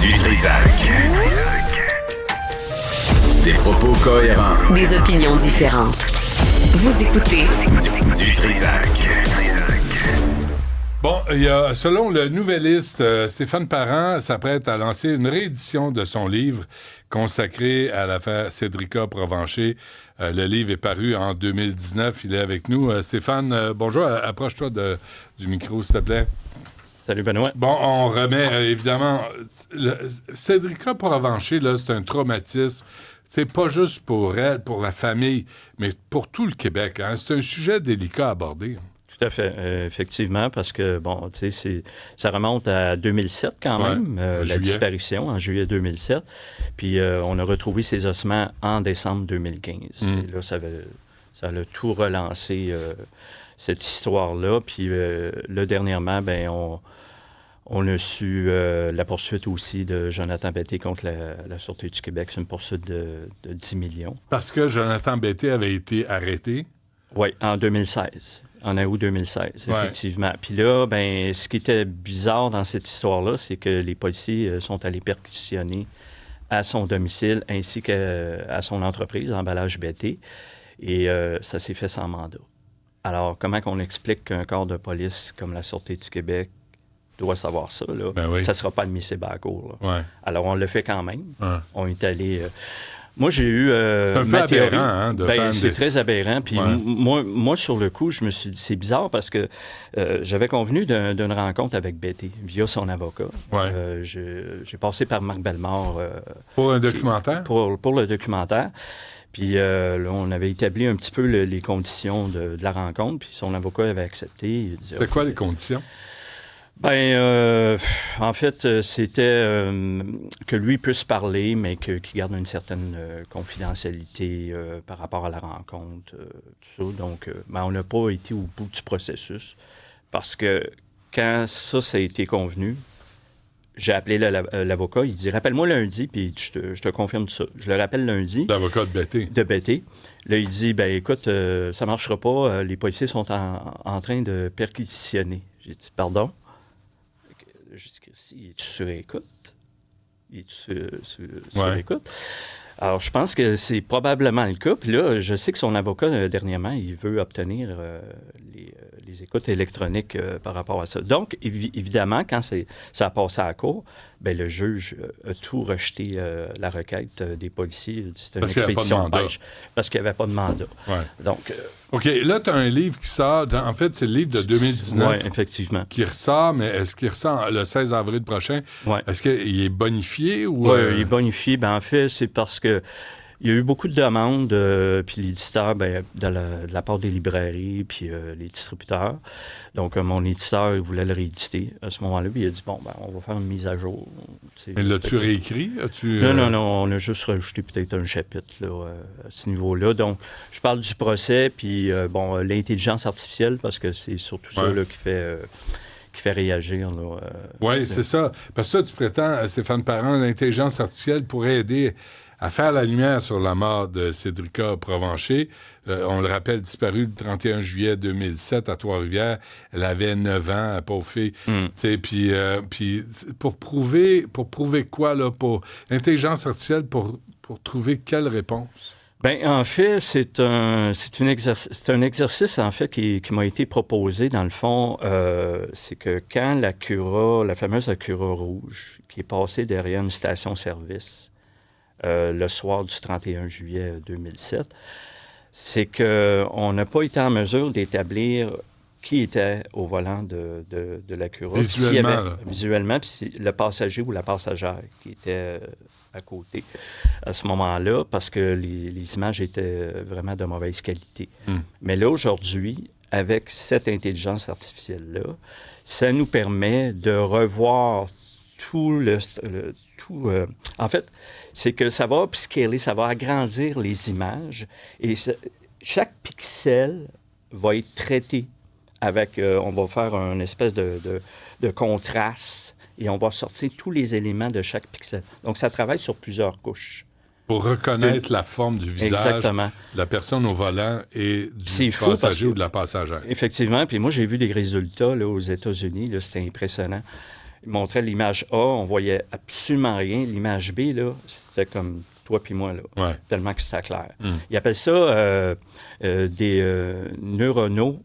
Du Trisac. Des propos cohérents. Des opinions différentes. Vous écoutez Du Trisac. Bon, selon le Nouvelliste, Stéphane Parent s'apprête à lancer une réédition de son livre consacré à l'affaire Cédrica Provencher. Le livre est paru en 2019. Il est avec nous. Stéphane, bonjour. Approche-toi du micro, s'il te plaît. Salut, Benoît. Bon, on remet, évidemment... Cédrica Provencher, là, c'est un traumatisme. C'est pas juste pour elle, pour la famille, mais pour tout le Québec. Hein? C'est un sujet délicat à aborder. Tout à fait, effectivement, parce que, bon, tu sais, ça remonte à 2007 quand même, la disparition, en juillet 2007. Puis on a retrouvé ses ossements en décembre 2015. Et là, ça a tout relancé, cette histoire-là. Puis là, dernièrement, ben on a su la poursuite aussi de Jonathan Betté contre la Sûreté du Québec. C'est une poursuite de 10 millions. Parce que Jonathan Betté avait été arrêté? Oui, en 2016. En août 2016, effectivement. Puis là, ben, ce qui était bizarre dans cette histoire-là, c'est que les policiers sont allés perquisitionner à son domicile ainsi qu'à son entreprise, Emballage Betté, et ça s'est fait sans mandat. Alors, comment qu'on explique qu'un corps de police comme la Sûreté du Québec doit savoir ça, là? Ben oui. Ça ne sera pas admissible à la cour. Là. Ouais. Alors, on le fait quand même. Ouais. On est allé... Moi, j'ai eu c'est un peu ma théorie. aberrant, hein, de faire c'est très aberrant. Puis ouais. moi, sur le coup, je me suis dit, c'est bizarre parce que j'avais convenu d'une rencontre avec Betty via son avocat. Ouais. J'ai passé par Marc Bellemare. Pour un documentaire? Pour le documentaire. Puis là, on avait établi un petit peu les conditions de la rencontre. Puis son avocat avait accepté. C'était quoi les conditions? Ben, en fait, c'était que lui puisse parler, mais qu'il garde une certaine confidentialité par rapport à la rencontre, tout ça. Donc, on n'a pas été au bout du processus parce que quand ça a été convenu, j'ai appelé l'avocat. Il dit « Rappelle-moi lundi, puis je te confirme ça. » Je le rappelle lundi. L'avocat de Betté. De Betté. Là, il dit « Ben, écoute, ça marchera pas. Les policiers sont en train de perquisitionner. » J'ai dit « Pardon? » Je dis, Christy, es-tu sur écoute? Es-tu sur écoute? Alors, je pense que c'est probablement le cas. Puis là, je sais que son avocat, dernièrement, il veut obtenir les écoutes électroniques par rapport à ça. Donc, évidemment, quand ça a passé à la cour, ben, le juge a tout rejeté la requête des policiers. C'est une expédition de pêche. Parce qu'il n'y avait pas de mandat. Ouais. Donc, OK, là, tu as un livre qui sort. En fait, c'est le livre de 2019. Oui, effectivement. Qui ressort, mais est-ce qu'il ressort le 16 avril prochain? Oui. Est-ce qu'il est bonifié ou... Oui, il est bonifié. Ben, en fait, c'est parce que il y a eu beaucoup de demandes, puis l'éditeur, ben, de la part des librairies, puis les distributeurs. Donc, mon éditeur, il voulait le rééditer à ce moment-là, puis il a dit, bon, ben, on va faire une mise à jour. Mais l'as-tu réécrit? Non, on a juste rajouté peut-être un chapitre là, à ce niveau-là. Donc, je parle du procès, puis, bon, l'intelligence artificielle, parce que c'est surtout ça là, qui fait réagir. Oui, c'est ça. Parce que toi, tu prétends, Stéphane Parent, l'intelligence artificielle pourrait aider à faire la lumière sur la mort de Cédrica Provencher. On le rappelle, disparue le 31 juillet 2007 à Trois-Rivières. Elle avait 9 ans, la pauvre fille. Puis pour prouver quoi, là, pour l'intelligence artificielle, pour trouver quelle réponse? Bien, en fait, c'est un exercice, en fait, qui m'a été proposé, dans le fond. C'est que quand la fameuse Acura rouge, qui est passée derrière une station-service, le soir du 31 juillet 2007, c'est qu'on n'a pas été en mesure d'établir qui était au volant de l'Acura. Visuellement, puis c'est le passager ou la passagère qui était à côté à ce moment-là, parce que les images étaient vraiment de mauvaise qualité. Mais là, aujourd'hui, avec cette intelligence artificielle-là, ça nous permet de revoir en fait, c'est que ça va upscaler, ça va agrandir les images et chaque pixel va être traité avec, on va faire une espèce de contraste et on va sortir tous les éléments de chaque pixel. Donc, ça travaille sur plusieurs couches. Pour reconnaître la forme du visage Exactement. de la personne au volant et du passager ou de la passagère. Effectivement. Puis moi, j'ai vu des résultats là, aux États-Unis. Là, c'était impressionnant. il montrait l'image A, on voyait absolument rien. L'image B, là, c'était comme toi puis moi, là, tellement que c'était clair. Ils appellent ça des neuronaux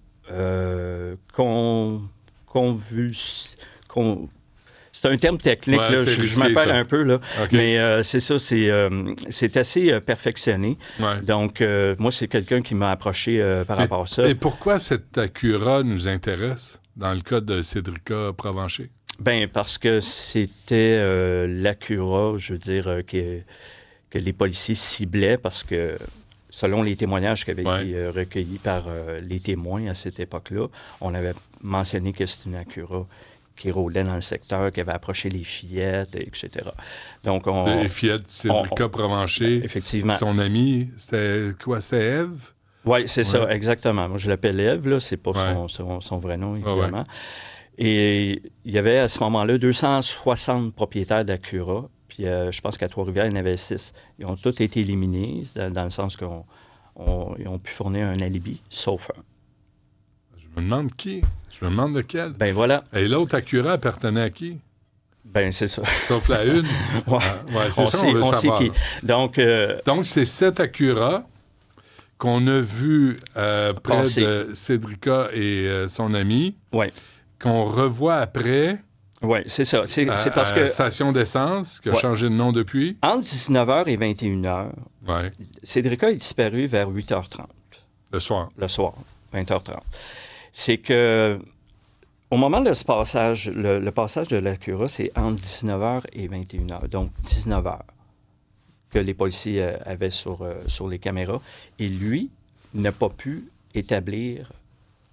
c'est un terme technique, là, je m'appelle un peu, là, mais c'est ça, c'est assez perfectionné. Ouais. Donc, moi, c'est quelqu'un qui m'a approché par rapport à ça. Et pourquoi cette Acura nous intéresse dans le cas de Cédrica Provencher? Bien, parce que c'était l'Acura, je veux dire, que les policiers ciblaient parce que, selon les témoignages qui avaient été recueillis par les témoins à cette époque-là, on avait mentionné que c'était une Acura qui rôdait dans le secteur, qui avait approché les fillettes, etc. Donc, les fillettes, Cédrica Provencher. Effectivement. Son amie, c'était quoi? C'était Ève? Oui, c'est ça, exactement. Moi, je l'appelle Ève, là. C'est pas son vrai nom, évidemment. Et il y avait, à ce moment-là, 260 propriétaires d'Acura. Puis, je pense qu'à Trois-Rivières, il y en avait 6. Ils ont tous été éliminés, dans le sens qu'ils ont pu fournir un alibi, sauf un. Je me demande qui? Je me demande lequel. Ben voilà. Et l'autre Acura appartenait à qui? Ben c'est ça. Sauf la une? C'est ça, on veut savoir. Sait qui. Donc, c'est cette Acura qu'on a vu près de Cédrica et son ami, qu'on revoit après... Oui, c'est ça. C'est parce que... Station d'essence, qui a changé de nom depuis. Entre 19h et 21h, Cédrica est disparu vers 8h30. Le soir. Le soir, 20h30. C'est que, au moment de ce passage, le passage de l'Acura, c'est entre 19h et 21h. Donc, 19h que les policiers avaient sur les caméras. Et lui n'a pas pu établir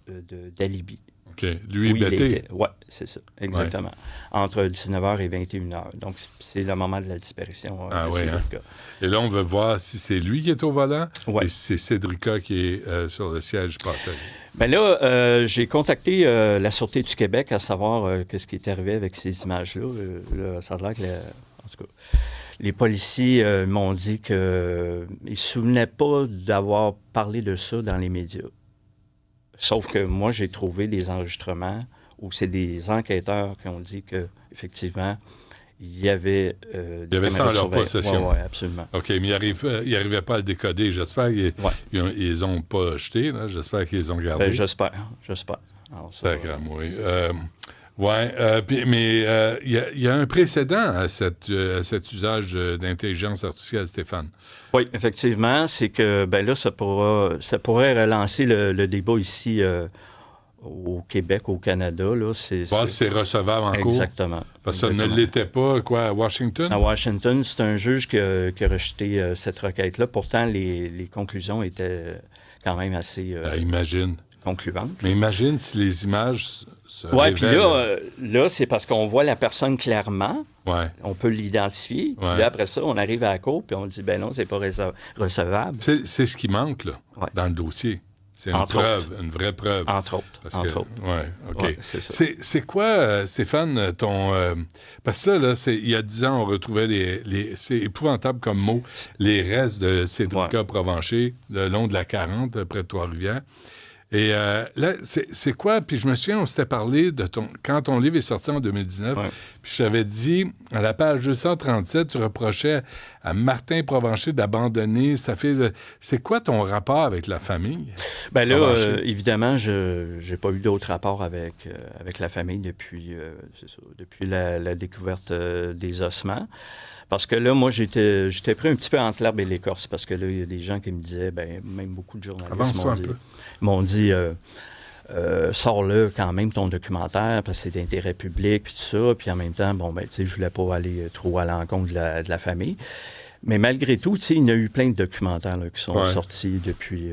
d'alibi. OK. Lui est bêté. Oui, c'est ça. Exactement. Entre 19h et 21h. Donc, c'est le moment de la disparition de Cédrica. Et là, on veut voir si c'est lui qui est au volant et si c'est Cédrica qui est sur le siège passager. Bien là, j'ai contacté la Sûreté du Québec à savoir qu'est-ce qui est arrivé avec ces images-là. Là, ça a l'air que, en tout cas, les policiers m'ont dit qu'ils ne se souvenaient pas d'avoir parlé de ça dans les médias. Sauf que moi, j'ai trouvé des enregistrements où c'est des enquêteurs qui ont dit qu'effectivement, il y avait ça en leur possession. Oui, absolument. OK, mais ils n'arrivaient pas à le décoder. J'espère qu'ils n'ont pas jeté. Là. J'espère qu'ils les ont gardés. Ben, j'espère. Sacrément, oui. Mais il y a un précédent à cet usage d'intelligence artificielle, Stéphane. Oui, effectivement. C'est que là, ça pourrait relancer le débat ici au Québec, au Canada. Là, c'est recevable en cours. Exactement. Parce que ça ne l'était pas, à Washington? À Washington, c'est un juge qui a rejeté cette requête-là. Pourtant, les conclusions étaient quand même assez concluantes. Mais imagine si les images se révèlent. Oui, puis là, c'est parce qu'on voit la personne clairement. Ouais. On peut l'identifier. Puis là, après ça, on arrive à la cour, puis on dit, non, c'est pas recevable. C'est ce qui manque, là, dans le dossier. C'est une vraie preuve. Entre autres. Oui, OK. Ouais, c'est ça. C'est quoi, Stéphane, ton... parce que là, il y a 10 ans, on retrouvait c'est épouvantable comme mot, les restes de Cédrica Provencher, le long de la 40, près de Trois-Rivières. Et là, c'est quoi? Puis je me souviens, on s'était parlé de quand ton livre est sorti en 2019, puis je t'avais dit, à la page 237, tu reprochais à Martin Provencher d'abandonner sa fille. C'est quoi ton rapport avec la famille? Bien là, évidemment, je n'ai pas eu d'autre rapport avec la famille depuis la découverte des ossements. Parce que là, moi, j'étais pris un petit peu entre l'herbe et l'écorce, parce que là, il y a des gens qui me disaient, même beaucoup de journalistes m'ont dit sors-le quand même ton documentaire, parce que c'est d'intérêt public, puis tout ça, puis en même temps, je voulais pas aller trop à l'encontre de la famille. Mais malgré tout, il y en a eu plein de documentaires là, qui sont sortis depuis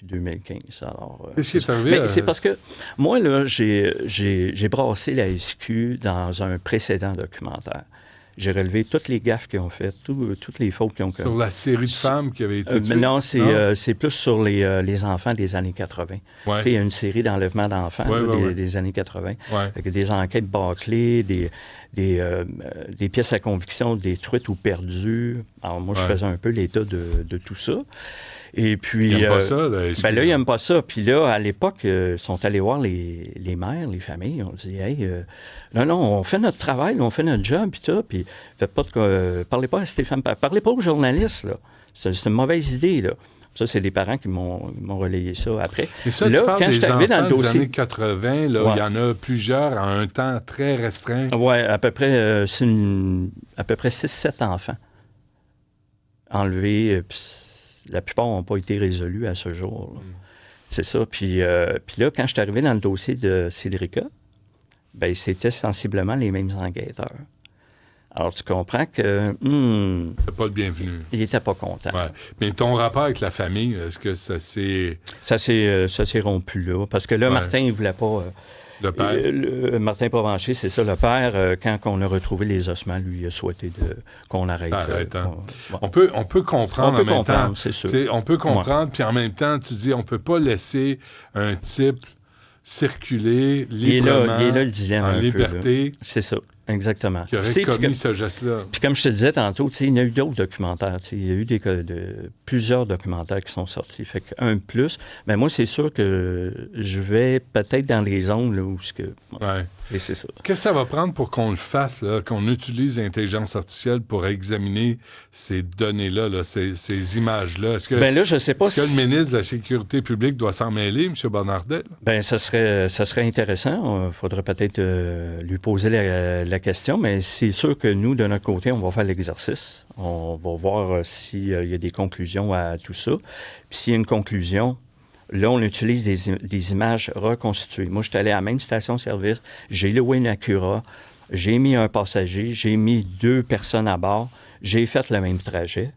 2015. Alors, qu'est-ce qui est arrivé? C'est parce que moi, là, j'ai brassé la SQ dans un précédent documentaire. J'ai relevé toutes les gaffes qu'ils ont faites, toutes les fautes qu'ils ont commises. Sur la série de femmes qui avaient été tuées? Non, c'est plus sur les enfants des années 80. Il y a une série d'enlèvements d'enfants des années 80. Avec des enquêtes bâclées, des pièces à conviction détruites ou perdues. Alors, moi, je faisais un peu l'état de tout ça. Et puis... Ils n'aiment pas ça, là? Ben là, ils n'aiment pas ça. Puis là, à l'époque, ils sont allés voir les mères, les familles. On dit, hey, non, on fait notre travail, on fait notre job, puis tout. Puis faites pas parlez pas à Stéphane, parlez pas aux journalistes, là. C'est une mauvaise idée, là. Ça, c'est les parents qui m'ont relayé ça après. Et ça, là, tu parles quand des je suis arrivé enfants dans le dossier... des années 80, là, il y en a plusieurs en un temps très restreint. Oui, à peu près 6-7 enfants enlevés. La plupart n'ont pas été résolus à ce jour. C'est ça. Puis là, quand je suis arrivé dans le dossier de Cédrica, ben c'était sensiblement les mêmes enquêteurs. Alors, tu comprends que... C'est pas le bienvenu. Il n'était pas content. Ouais. Mais ton rapport avec la famille, est-ce que ça s'est... Ça s'est rompu là. Parce que là, Martin, il ne voulait pas... le père? Martin Provencher, c'est ça. Le père, quand on a retrouvé les ossements, lui, il a souhaité qu'on arrête. On peut comprendre en même temps. C'est sûr. On peut comprendre, puis en même temps, tu dis, on peut pas laisser un type circuler librement, il est là le dilemme en un liberté. Peu, c'est ça. Exactement. Qui aurait commis ce geste-là. Puis comme je te disais tantôt, il y en a eu d'autres documentaires. Il y a eu plusieurs documentaires qui sont sortis. Fait qu'un de plus. Mais moi, c'est sûr que je vais peut-être dans les zones là, où c'est ça. Qu'est-ce que ça va prendre pour qu'on le fasse, là, qu'on utilise l'intelligence artificielle pour examiner ces données-là, là, ces images-là? Est-ce que, là, je sais pas est-ce que le ministre de la Sécurité publique doit s'en mêler, M. Bonnardel? Bien, ça serait intéressant. Il faudrait peut-être lui poser la question, mais c'est sûr que nous, de notre côté, on va faire l'exercice. On va voir s'il y a des conclusions à tout ça. Puis s'il y a une conclusion, là, on utilise des images reconstituées. Moi, je suis allé à la même station-service, j'ai loué une Acura, j'ai mis un passager, j'ai mis 2 personnes à bord, j'ai fait le même trajet.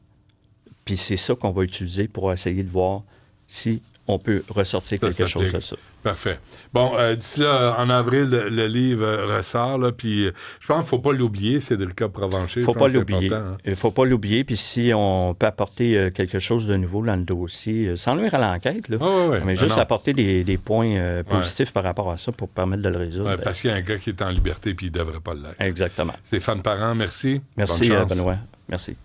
Puis c'est ça qu'on va utiliser pour essayer de voir si on peut ressortir quelque chose de ça. Parfait. Bon, d'ici là, en avril, le livre ressort, là, puis je pense qu'il ne faut pas l'oublier, Cédrica Provencher. Il ne faut pas l'oublier. Il ne faut pas l'oublier, puis si on peut apporter quelque chose de nouveau dans le dossier, sans nuire à l'enquête, là, mais juste apporter des points positifs par rapport à ça pour permettre de le résoudre. Parce qu'il y a un gars qui est en liberté, puis il ne devrait pas l'être. Exactement. Stéphane Parent, merci. Merci, Benoît. Merci.